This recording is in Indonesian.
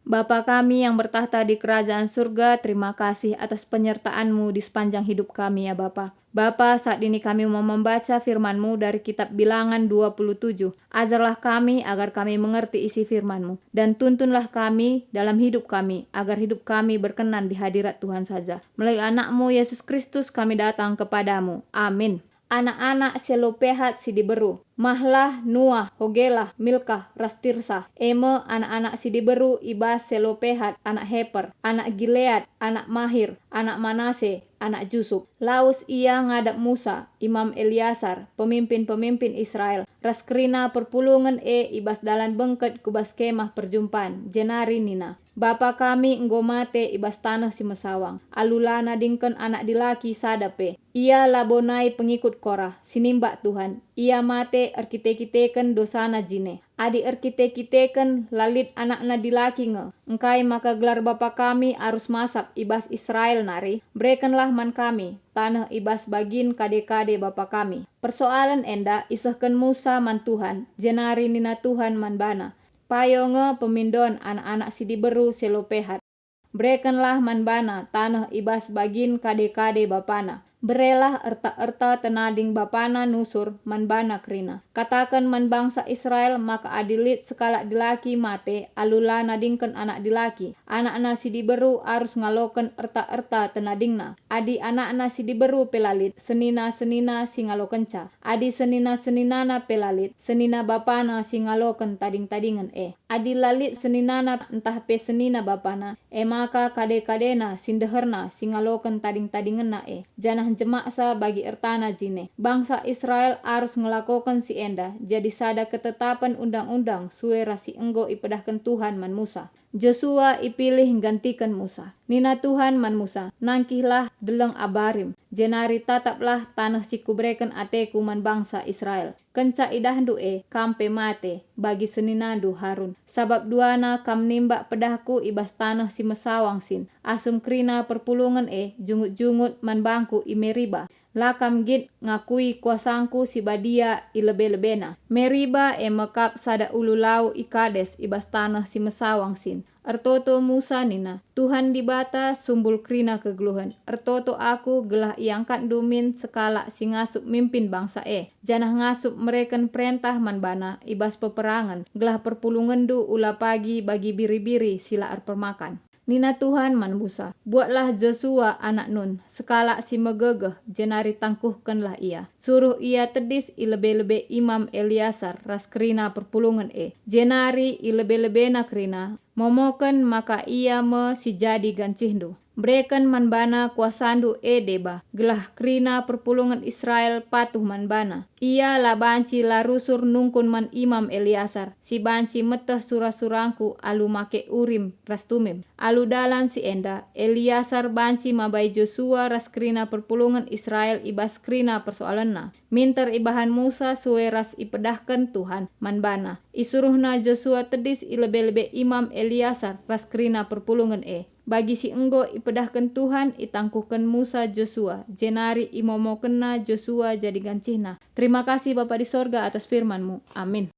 Bapa kami yang bertahta di kerajaan surga, terima kasih atas penyertaan-Mu di sepanjang hidup kami ya Bapa. Bapa, saat ini kami mau membaca firman-Mu dari kitab Bilangan 27. Ajarlah kami agar kami mengerti isi firman-Mu, dan tuntunlah kami dalam hidup kami, agar hidup kami berkenan di hadirat Tuhan saja. Melalui anak-Mu Yesus Kristus kami datang kepadamu. Amin. Anak-anak Selopehat Sidiberu, Mahlah, Nuah, Hogelah, Milkah, Rastirsa, Eme, anak-anak Sidiberu, Ibas, Selopehat, anak Heper, anak Gilead, anak Mahir, anak Manase, anak Jusuf. Laus ia ngadap Musa, Imam Eliasar, pemimpin-pemimpin Israel. Raskrina perpulungan ibas dalan bengket kubas kemah perjumpaan, jenari nina. Bapa kami enggomate ibas tanah si mesawang. Alulana dingken anak dilaki sadape. Ia labonai pengikut Korah, sinimba Tuhan. Ia mate erkite-kiteken dosana jine. Adi erkite-kiteken lalit anakna dilaki nge. Engkai maka gelar bapa kami arus masak ibas Israel nari. Berikanlah man kami, tanah ibas bagin kade-kade bapa kami. Persoalan enda isahkan Musa man Tuhan, jenari nina Tuhan man bana. Payonge pemindon anak-anak Sidiberu Selopehat. Berikanlah manbana tanah ibas bagin kade-kade bapana. Berelah erta-erta tenading bapana nusur manbana krina. Katakan man bangsa Israel maka adilit sekala dilaki mate alula nadingken anak dilaki. Anak-anak Sidiberu harus ngaloken erta-erta tenadingna. Adi anak-anak Sidiberu pelalit senina-senina singalokenca. Adi senina-seninana pelalit senina bapana singaloken tading-tadingan Adi lalit seninana entah pe senina bapana maka kade-kadena sindeherna singaloken tading-tadingenna janah jemaksa bagi ertana jine. Bangsa Israel harus ngelakokan si enda jadi sada ketetapan undang-undang suwe rasi enggo ipedahkan Tuhan man Musa. Joshua ipilih gantikan Musa. Nina Tuhan man Musa, nangkihlah deleng Abarim. Jenari tataplah tanah si kubreken ateku man bangsa Israel. Kenca idahdu kampe mate bagi seninandu Harun. Sabab duana kam nimba pedahku ibas tanah si mesawang sin. Asum krina perpulungan jungut-jungut man bangku Meriba. Lakam git ngakui kuasangku si badia ilebe-lebena. Meriba mekap sada ulu lau ikades ibas tanah si mesawang sin. Ertoto Musa nina, Tuhan dibata sumbul krina kegluhan. Ertoto aku gelah iangkat dumin sekala si ngasup mimpin bangsa Janah ngasup mereken perintah manbana ibas peperangan. Gelah perpulungan du ula pagi bagi biri-biri sila permakan. Nina Tuhan man Musa, buatlah Joshua anak Nun, sekala si megegeh, jenari tangkuhkanlah ia. Suruh ia tedis ilebe-lebe Imam Eliasar, ras krina perpulungan jenari ilebe-lebena krina, momoken maka ia si jadi gancihdu. Berikan manbana kuasandu deba, gelah krina perpulungan Israel patuh manbana. Ia la banci la rusur nungkun man Imam Eliasar, si banci meteh surah-surangku alu make urim rastumim. Alu dalan si enda, Eliasar banci mabai Joshua ras krina perpulungan Israel ibas krina persoalanna. Minter ibahan Musa suwe ras ipedahkan Tuhan manbana. Isuruhna Joshua tedis ilebe-lebe Imam Eliasar ras krina perpulungan Bagi si enggo ipedahkan Tuhan itangkuhkan Musa Joshua, jenari imomokenna Joshua jadi gancihna. Terima kasih Bapa di sorga atas firman-Mu. Amin.